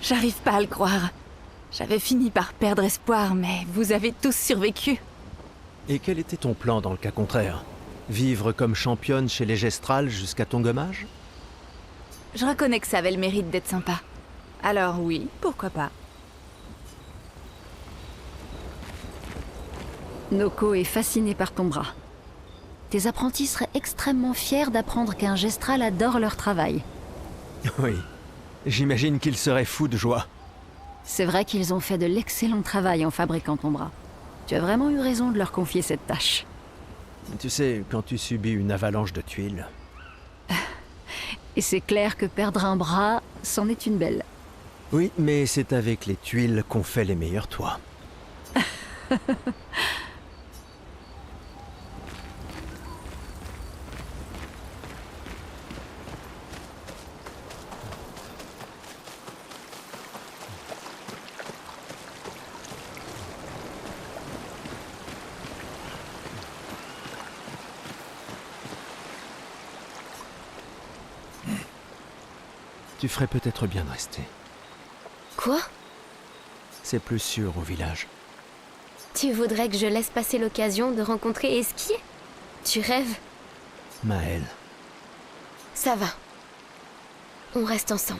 J'arrive pas à le croire. J'avais fini par perdre espoir, mais vous avez tous survécu. Et quel était ton plan dans le cas contraire? Vivre comme championne chez les Gestrales jusqu'à ton gommage? Je reconnais que ça avait le mérite d'être sympa. Alors oui, pourquoi pas. Noko est fasciné par ton bras. Tes apprentis seraient extrêmement fiers d'apprendre qu'un Gestral adore leur travail. Oui. J'imagine qu'ils seraient fous de joie. C'est vrai qu'ils ont fait de l'excellent travail en fabriquant ton bras. Tu as vraiment eu raison de leur confier cette tâche. Tu sais, quand tu subis une avalanche de tuiles... Et c'est clair que perdre un bras, c'en est une belle. Oui, mais c'est avec les tuiles qu'on fait les meilleurs toits. Tu ferais peut-être bien de rester. Quoi? C'est plus sûr au village. Tu voudrais que je laisse passer l'occasion de rencontrer Esquier? Tu rêves? Maëlle. Ça va. On reste ensemble.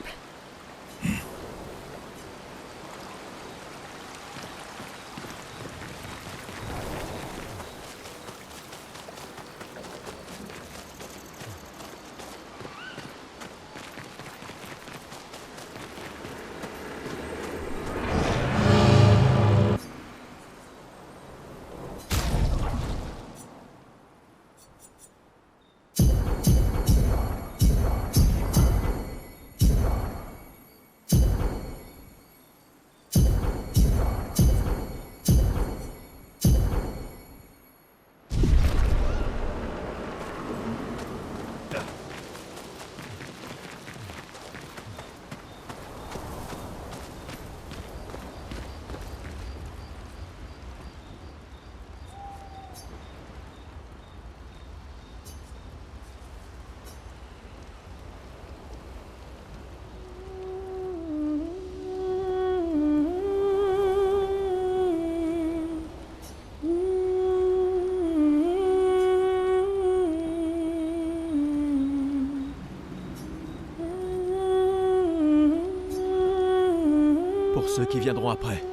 Pour ceux qui viendront après.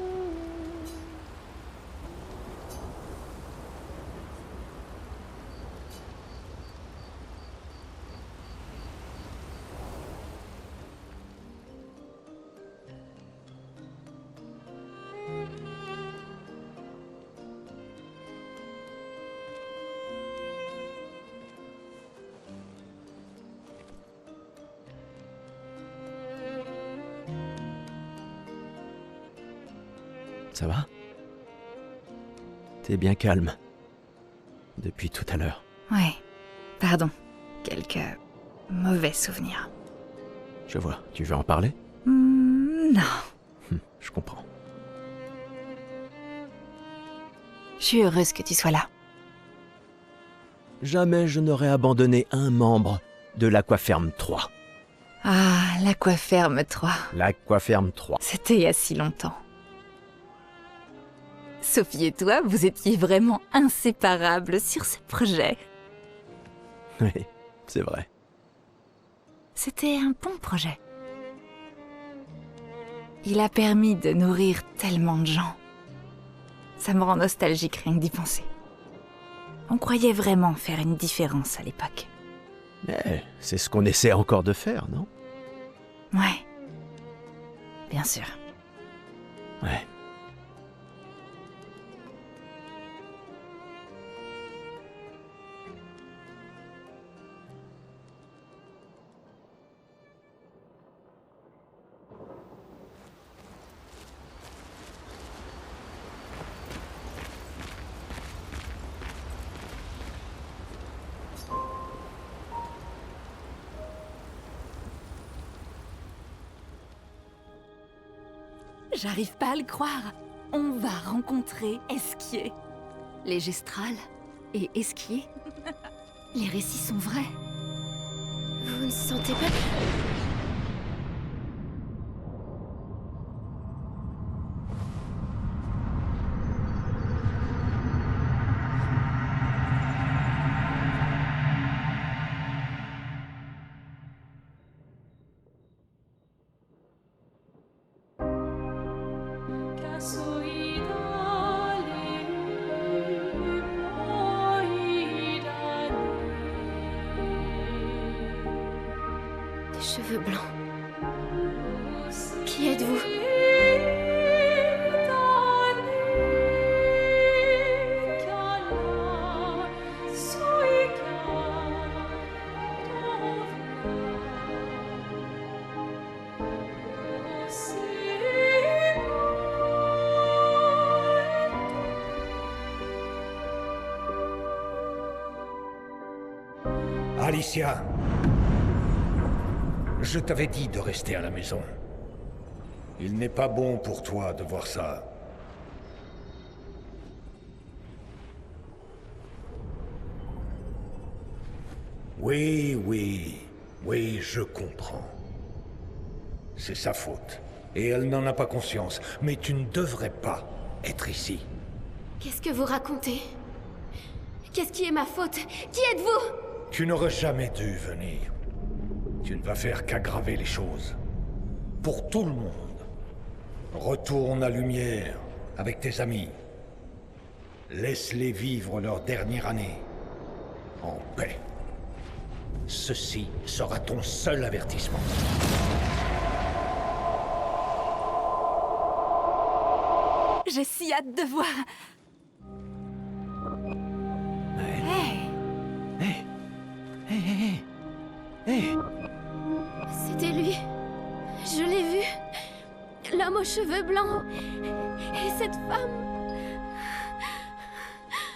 Ça va? T'es bien calme. Depuis tout à l'heure. Ouais, pardon. Quelques mauvais souvenirs. Je vois. Tu veux en parler? Non. Je comprends. Je suis heureuse que tu sois là. Jamais je n'aurais abandonné un membre de l'Aquaferme 3. Ah, l'Aquaferme 3. L'Aquaferme 3. C'était il y a si longtemps. Sophie et toi, vous étiez vraiment inséparables sur ce projet. Oui, c'est vrai. C'était un bon projet. Il a permis de nourrir tellement de gens. Ça me rend nostalgique rien que d'y penser. On croyait vraiment faire une différence à l'époque. Mais c'est ce qu'on essaie encore de faire, non? Ouais. Bien sûr. Ouais. J'arrive pas à le croire. On va rencontrer Esquier. Les Gestrales et Esquier. Les récits sont vrais. Vous ne sentez pas... Des cheveux blancs. Qui êtes-vous? Alicia, je t'avais dit de rester à la maison. Il n'est pas bon pour toi de voir ça. Oui, je comprends. C'est sa faute. Et elle n'en a pas conscience. Mais tu ne devrais pas être ici. Qu'est-ce que vous racontez? Qu'est-ce qui est ma faute? Qui êtes-vous? Tu n'aurais jamais dû venir. Tu ne vas faire qu'aggraver les choses. Pour tout le monde. Retourne à Lumière, avec tes amis. Laisse-les vivre leur dernière année. En paix. Ceci sera ton seul avertissement. J'ai si hâte de voir. Hé. C'était lui. Je l'ai vu. L'homme aux cheveux blancs. Et cette femme.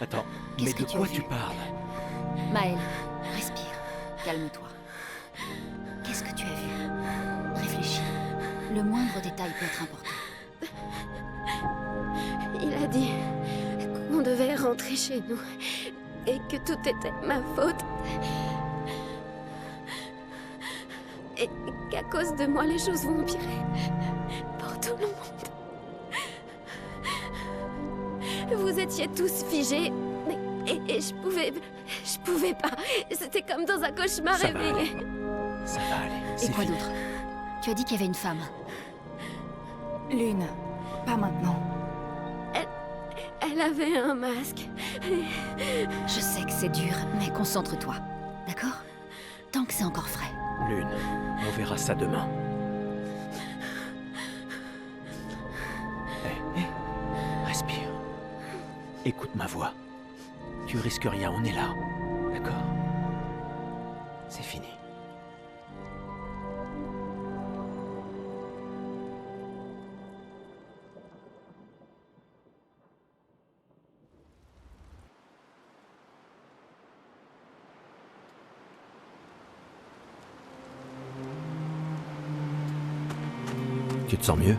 Attends, Qu'est-ce mais que de tu quoi as tu vu? parles? Maël, respire. Calme-toi. Qu'est-ce que tu as vu? Réfléchis. Le moindre détail peut être important. Il a dit qu'on devait rentrer chez nous. Et que tout était ma faute. Et qu'à cause de moi, les choses vont empirer. Pour tout le monde. Vous étiez tous figés. Et je pouvais pas. C'était comme dans un cauchemar Ça va réveillé. Ça va aller. Et c'est quoi fini. d'autre? Tu as dit qu'il y avait une femme. Lune, pas maintenant. Elle avait un masque. Je sais que c'est dur, mais concentre-toi. D'accord? Tant que c'est encore frais. Lune, on verra ça demain. Hé, respire. Écoute ma voix. Tu risques rien, on est là. D'accord? C'est fini. Tu te sens mieux?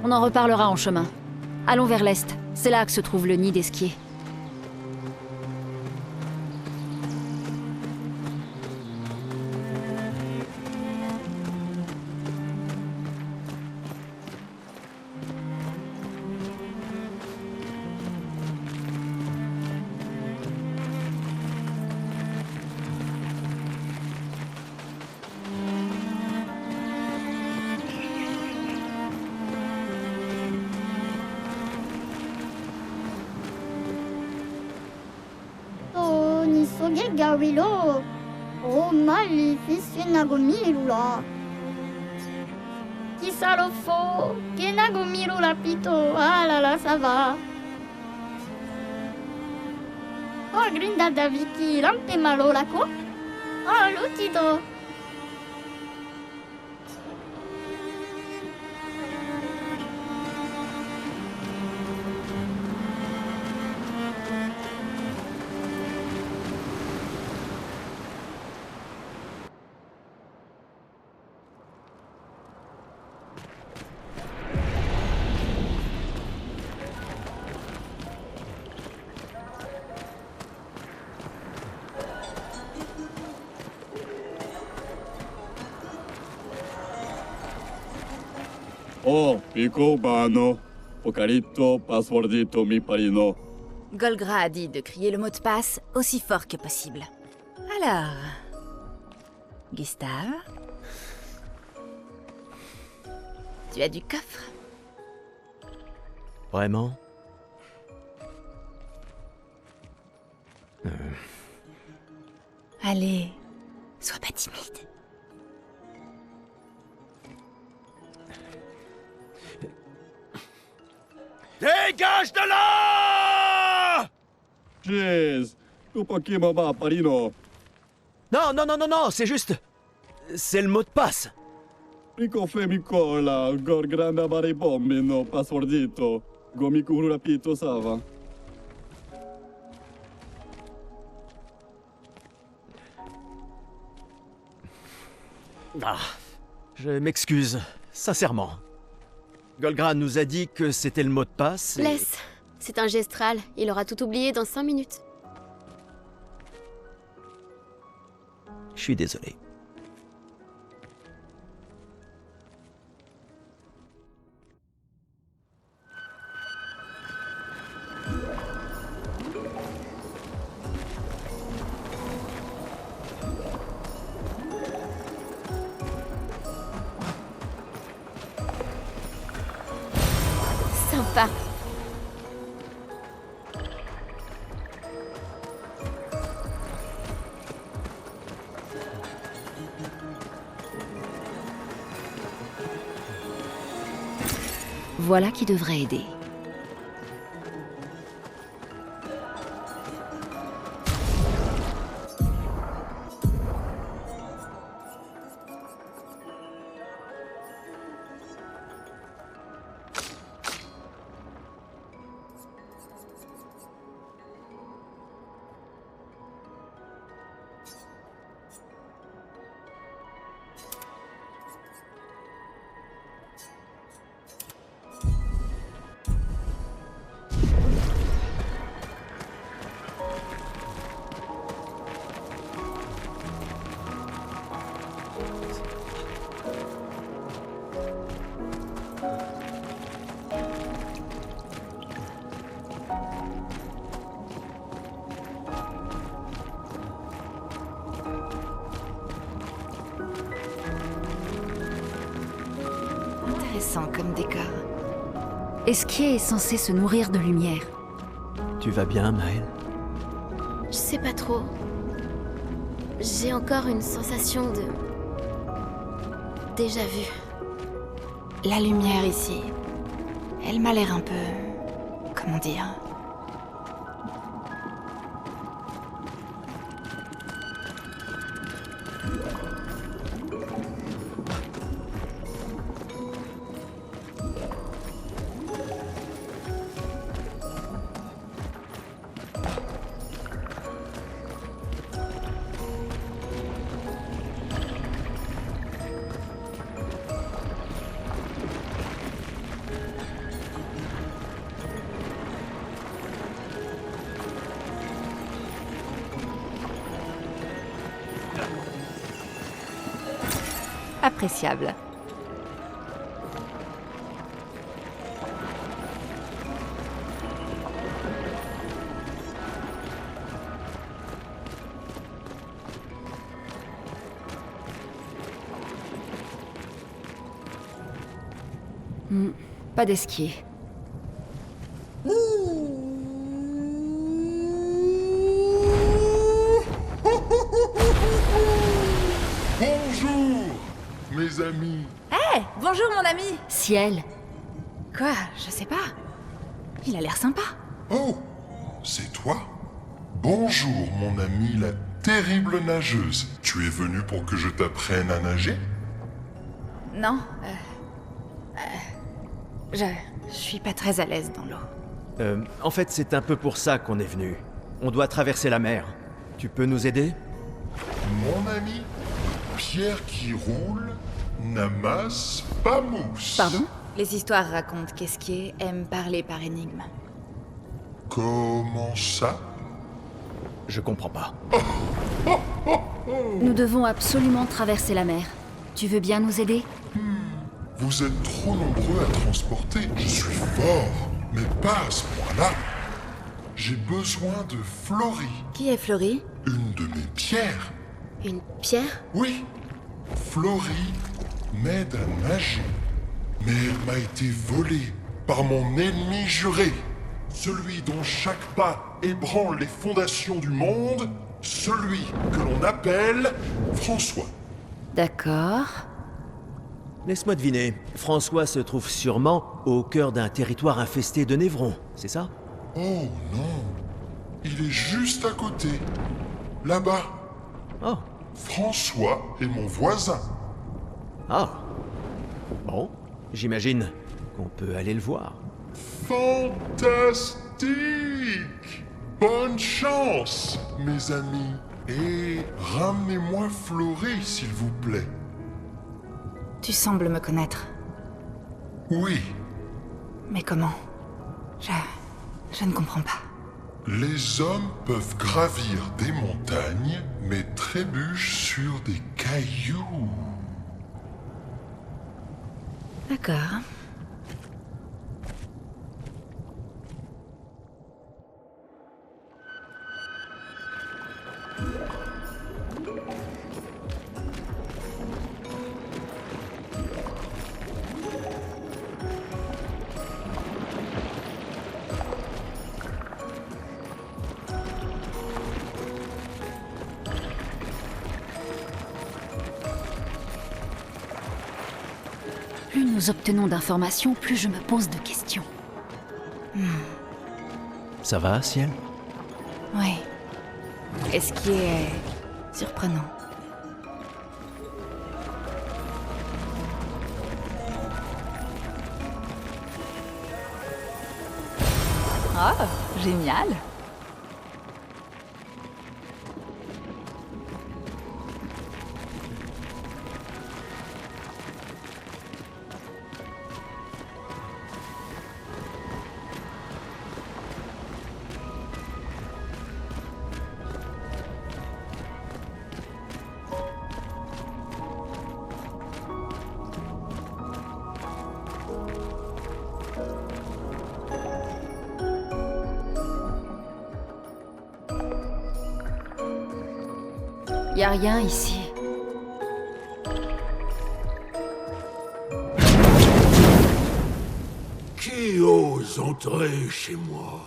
On en reparlera en chemin. Allons vers l'est. C'est là que se trouve le nid d'Esquier. Gawilo, oh maleficio Nagomilula. Chissà lo fo, che Nagomilula pito, ah là là, ça va. Oh grinda da Vicky, lampe malo la co. Oh l'utido. Oh, Pico Bano, Pocarito, Passwordito, mi parino. Golgra a dit de crier le mot de passe aussi fort que possible. Alors... Gustave? Tu as du coffre? Vraiment? Allez, sois pas timide. Dégage de là! Jeez, Tupakimama Parino. Non, c'est juste... C'est le mot de passe. Pico Femicola, Gorgranda Baribombino, Passwordito, Gomikuru Rapito Sava. Ah, je m'excuse, sincèrement. Golgran nous a dit que c'était le mot de passe et... Laisse. C'est un gestral. Il aura tout oublié dans 5 minutes. Je suis désolé. Sympa. Voilà qui devrait aider. Intéressant comme décor. Esquier est censé se nourrir de lumière. Tu vas bien, Maël? Je sais pas trop. J'ai encore une sensation de... déjà vu. La lumière ici, elle m'a l'air un peu... comment dire... appréciable. Pas d'esquier. Bonjour, mes amis. Bonjour mon ami. Ciel. Quoi? Je sais pas. Il a l'air sympa. Oh, c'est toi? Bonjour, mon ami, la terrible nageuse. Tu es venu pour que je t'apprenne à nager? Non, je suis pas très à l'aise dans l'eau. En fait, c'est un peu pour ça qu'on est venu. On doit traverser la mer. Tu peux nous aider? Mon ami, pierre qui roule n'amasse pas mousse. Pardon? Les histoires racontent qu'Esquier aime parler par énigme. Comment ça? Je comprends pas. Nous devons absolument traverser la mer. Tu veux bien nous aider? Vous êtes trop nombreux à transporter. Je suis fort, mais pas à ce point-là. J'ai besoin de Florie, Qui est Florie? une de mes pierres. Une pierre? Oui, Florie m'aide à nager. Mais elle m'a été volée par mon ennemi juré, celui dont chaque pas ébranle les fondations du monde, celui que l'on appelle François. D'accord. Laisse-moi deviner. François se trouve sûrement au cœur d'un territoire infesté de névrons, c'est ça? Oh non, il est juste à côté, là-bas. Oh. François est mon voisin. Ah. Bon, j'imagine qu'on peut aller le voir. Fantastique! Bonne chance, mes amis. Et ramenez-moi Florie, s'il vous plaît. Tu sembles me connaître. Oui, Mais comment? Je ne comprends pas. les hommes peuvent gravir des montagnes, mais trébuchent sur des cailloux. D'accord. Plus nous obtenons d'informations, plus je me pose de questions. Ça va, Ciel? Oui. Et ce qui est surprenant. Oh, génial! Y a rien ici. Qui ose entrer chez moi?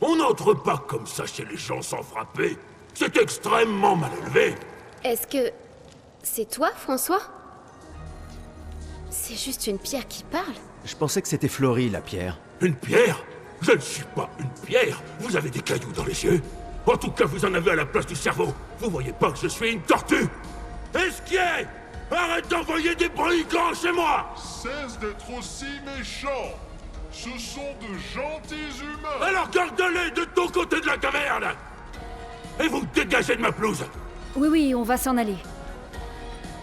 On n'entre pas comme ça chez les gens sans frapper. C'est extrêmement mal élevé. Est-ce que... c'est toi, François? C'est juste une pierre qui parle? Je pensais que c'était Florie, la pierre. Une pierre? Je ne suis pas une pierre. Vous avez des cailloux dans les yeux. En tout cas, vous en avez à la place du cerveau. Vous voyez pas que je suis une tortue? Esquier! Arrête d'envoyer des brigands chez moi! Cesse d'être aussi méchant. Ce sont de gentils humains. Alors garde-les de ton côté de la caverne! Et vous dégagez de ma pelouse! Oui, on va s'en aller.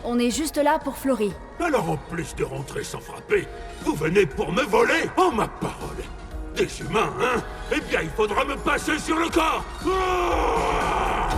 On est juste là pour Florie. Alors en plus de rentrer sans frapper, vous venez pour me voler? Oh ma parole! Des humains, hein? Eh bien, il faudra me passer sur le corps! Ah!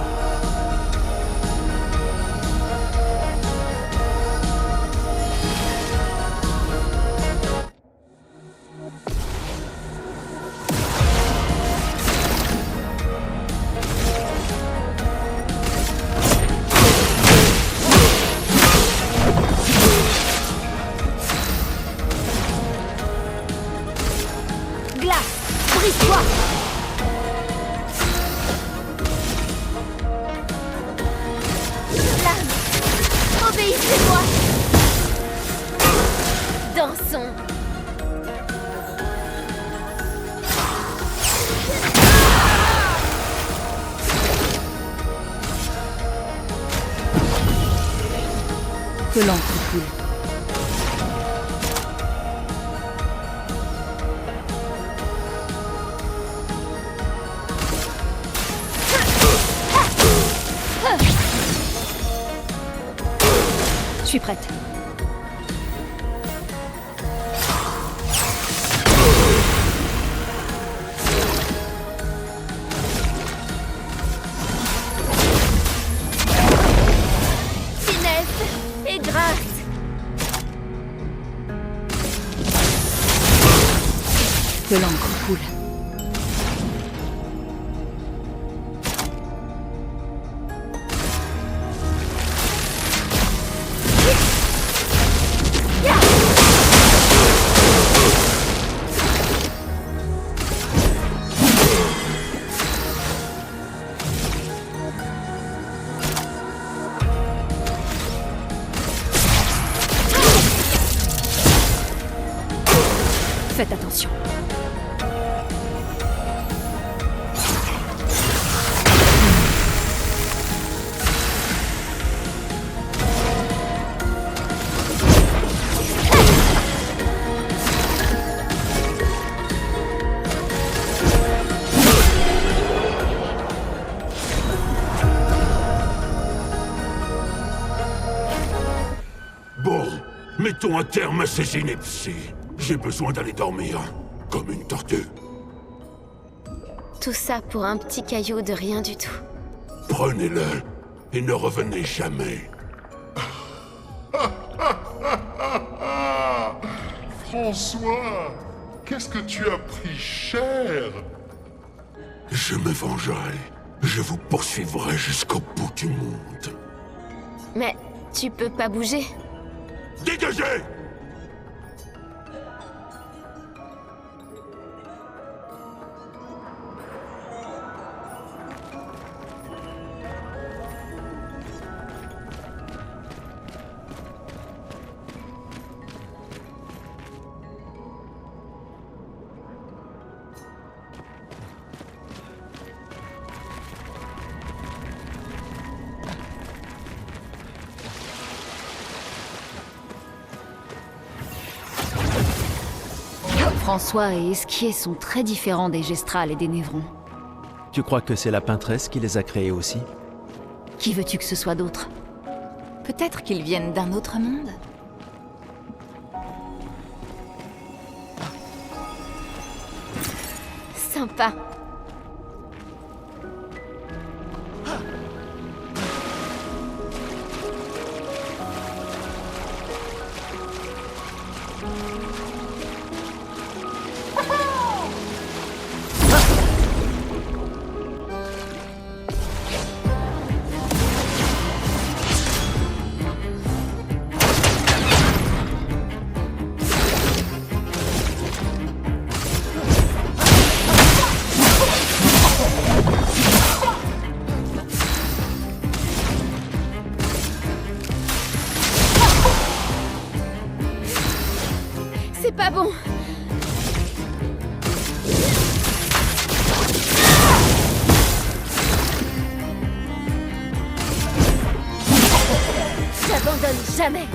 Brise-toi! Flamme! Obéissez-moi! Dansons! Que l'encre coule. Je suis prête. Finesse et grâce! Que l'encre coule. Faites attention. Bon, mettons un terme à ces inepties. J'ai besoin d'aller dormir, comme une tortue. Tout ça pour un petit caillou de rien du tout. Prenez-le et ne revenez jamais. François, qu'est-ce que tu as pris cher? Je me vengerai. Je vous poursuivrai jusqu'au bout du monde. Mais tu peux pas bouger. Dégagez! François et Esquier sont très différents des Gestrals et des Névrons. Tu crois que c'est la peintresse qui les a créés aussi? Qui veux-tu que ce soit d'autre? Peut-être qu'ils viennent d'un autre monde. Sympa. C'est pas bon. J'abandonne jamais.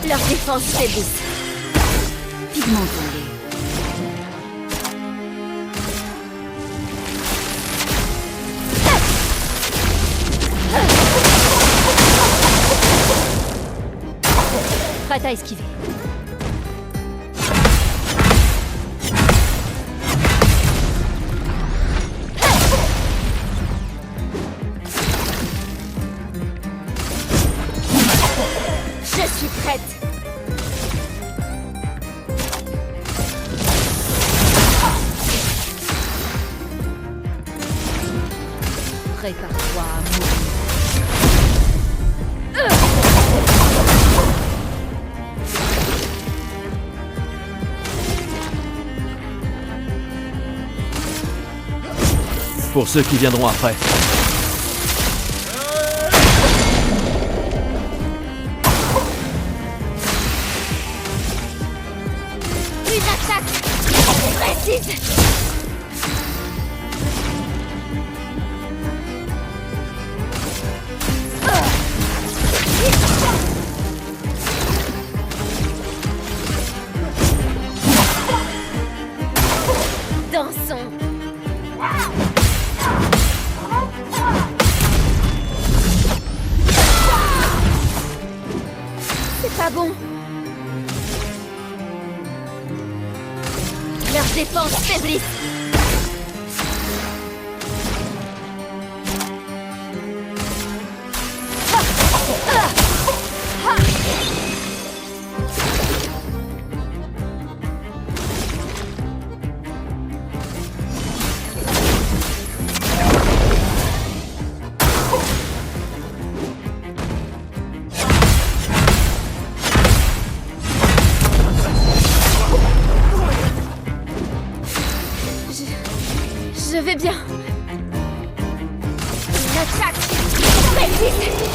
Leur défense faiblisse. Pigment tombé. Prête à esquiver. Je suis prête. Prépare-toi à mourir. Pour ceux qui viendront après. Une attaque précise. Dansons. C'est pas bon. Leur Défense faiblisse. Je vais bien. L'attaque faiblisse.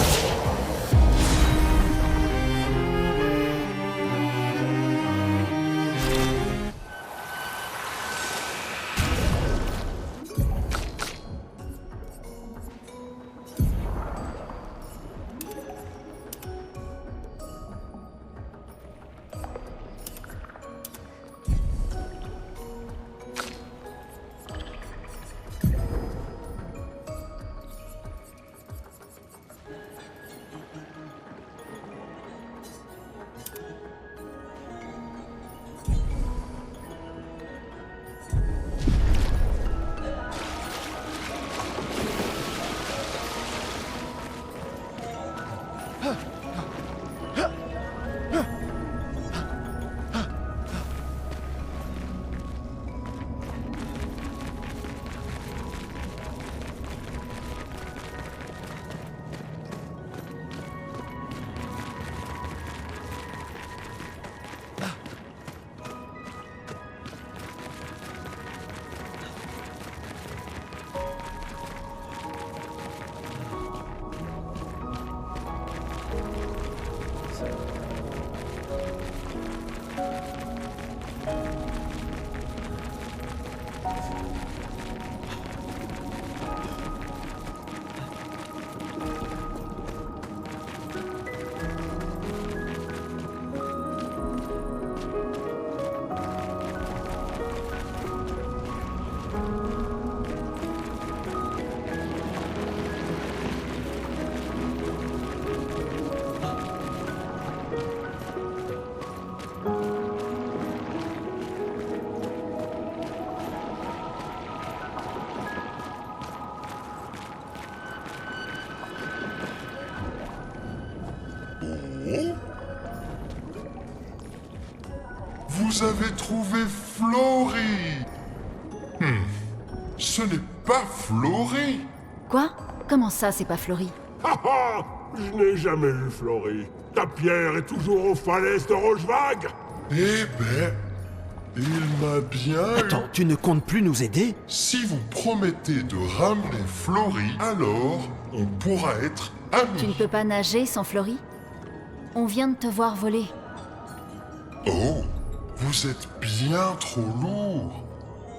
Vous avez trouvé Flory. Ce n'est pas Flory. Quoi? Comment ça, c'est pas Flory? Ah ah! Je n'ai jamais vu Flory. Ta pierre est toujours aux falaises de Rochevague. Eh ben, il m'a bien Attends, tu ne comptes plus nous aider? Si vous promettez de ramener Flory, alors on pourra être amis. Tu ne peux pas nager sans Flory? On vient de te voir voler. Oh, vous êtes bien trop lourd.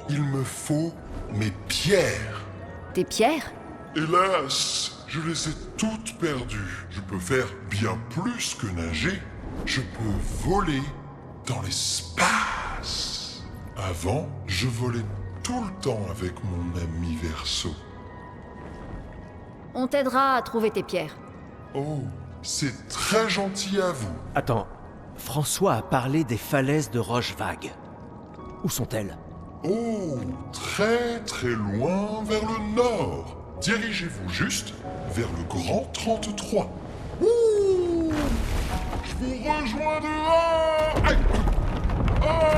Il me faut mes pierres. Tes pierres? Hélas, je les ai toutes perdues. Je peux faire bien plus que nager. Je peux voler dans l'espace. Avant, je volais tout le temps avec mon ami Verseau. On t'aidera à trouver tes pierres. Oh, c'est très gentil à vous. Attends, François a parlé des falaises de Rochevague. Où sont-elles? Oh, très très loin vers le nord. Dirigez-vous juste vers le Grand 33. Ouh, je vous rejoins dehors. Aïe. Ah.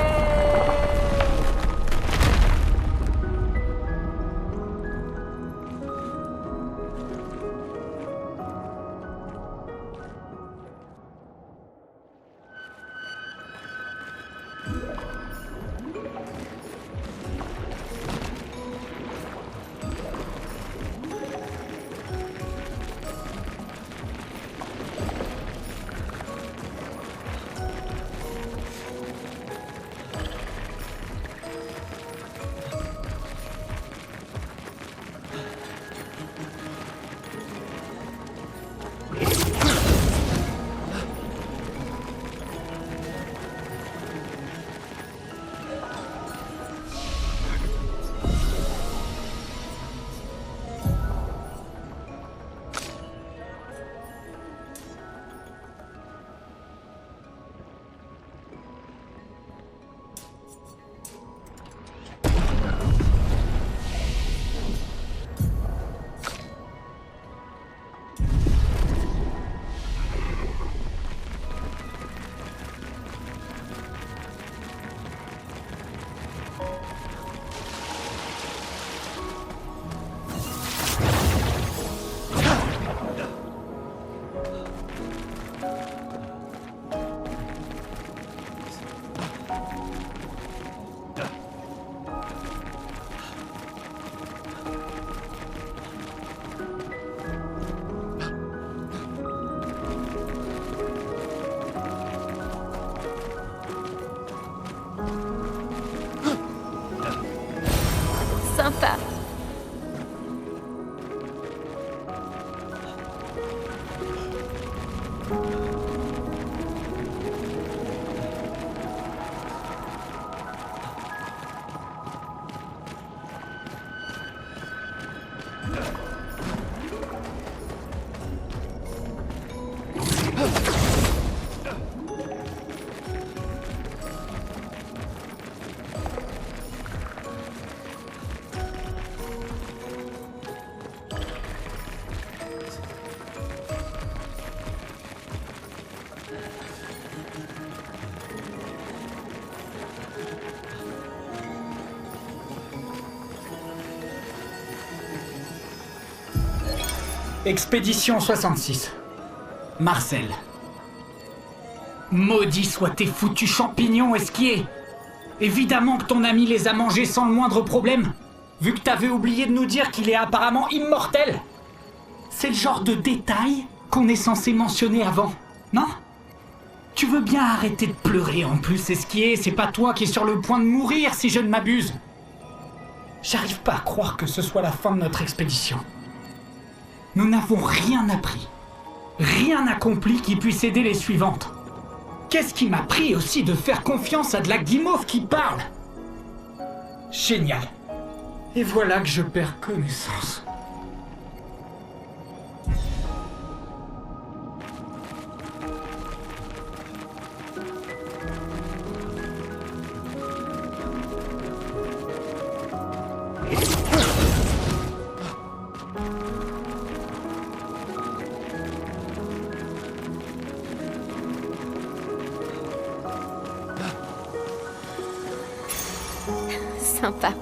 sympa. Expédition 66. Marcel. Maudits soient tes foutus champignons esquiers. Évidemment que ton ami les a mangés sans le moindre problème, vu que t'avais oublié de nous dire qu'il est apparemment immortel. C'est le genre de détail qu'on est censé mentionner avant, non? Tu veux bien arrêter de pleurer en plus, esquier, c'est pas toi qui es sur le point de mourir si je ne m'abuse. J'arrive pas à croire que ce soit la fin de notre expédition. Nous n'avons rien appris, rien accompli qui puisse aider les suivantes. Qu'est-ce qui m'a pris aussi de faire confiance à de la guimauve qui parle? Génial. Et voilà que je perds connaissance. Sympa.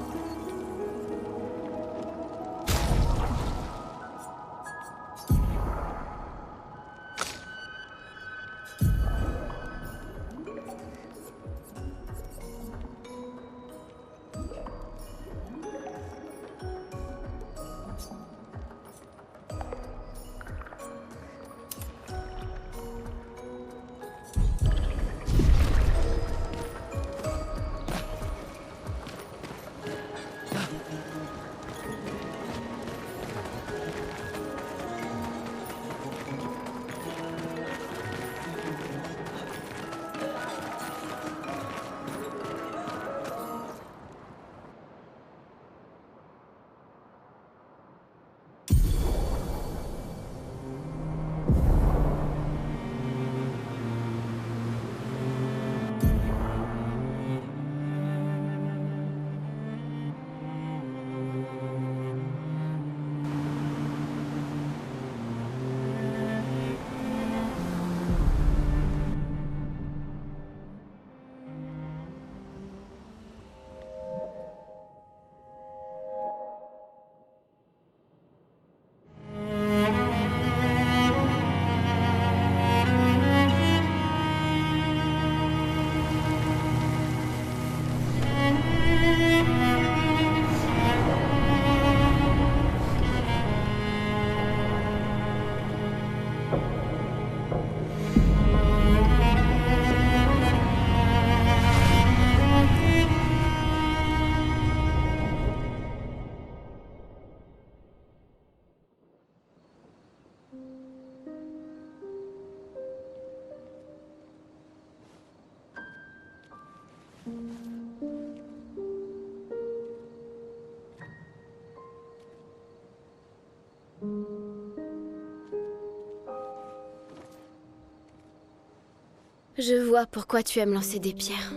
Je vois pourquoi tu aimes lancer des pierres.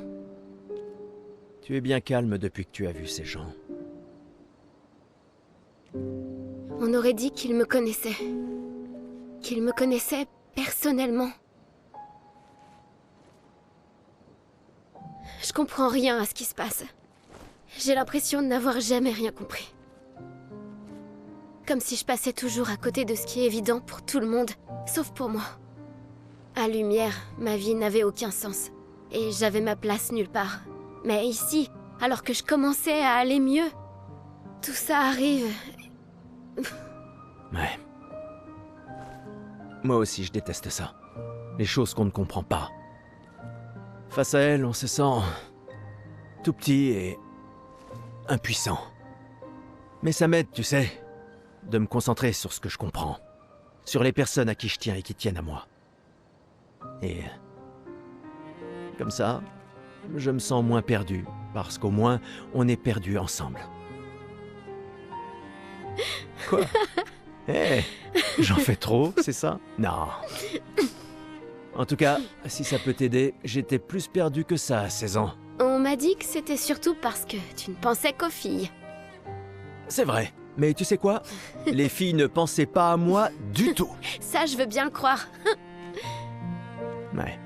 Tu es bien calme depuis que tu as vu ces gens. On aurait dit qu'ils me connaissaient. Qu'ils me connaissaient personnellement. Je comprends rien à ce qui se passe. J'ai l'impression de n'avoir jamais rien compris. Comme si je passais toujours à côté de ce qui est évident pour tout le monde, sauf pour moi. À Lumière, ma vie n'avait aucun sens. Et j'avais ma place nulle part. Mais ici, alors que je commençais à aller mieux, tout ça arrive. Ouais. Moi aussi, je déteste ça. Les choses qu'on ne comprend pas. Face à elles, on se sent tout petit et impuissant. Mais ça m'aide, tu sais, de me concentrer sur ce que je comprends. Sur les personnes à qui je tiens et qui tiennent à moi. Et... comme ça, je me sens moins perdu, parce qu'au moins, on est perdus ensemble. Quoi? Eh, j'en fais trop, c'est ça? Non. En tout cas, si ça peut t'aider, j'étais plus perdu que ça à 16 ans. On m'a dit que c'était surtout parce que tu ne pensais qu'aux filles. C'est vrai, mais tu sais quoi? Les filles ne pensaient pas à moi du tout. Ça, je veux bien le croire. Ouais.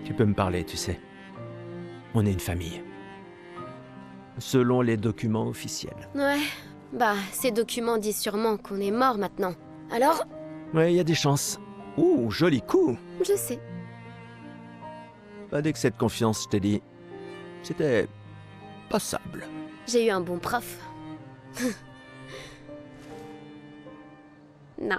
Tu peux me parler, tu sais. On est une famille. Selon les documents officiels. Ouais, bah, ces documents disent sûrement qu'on est mort maintenant. Alors, Ouais, il y a des chances. Ouh, joli coup. je sais. Pas d'excès de confiance, je t'ai dit. C'était... passable. J'ai eu un bon prof. Non.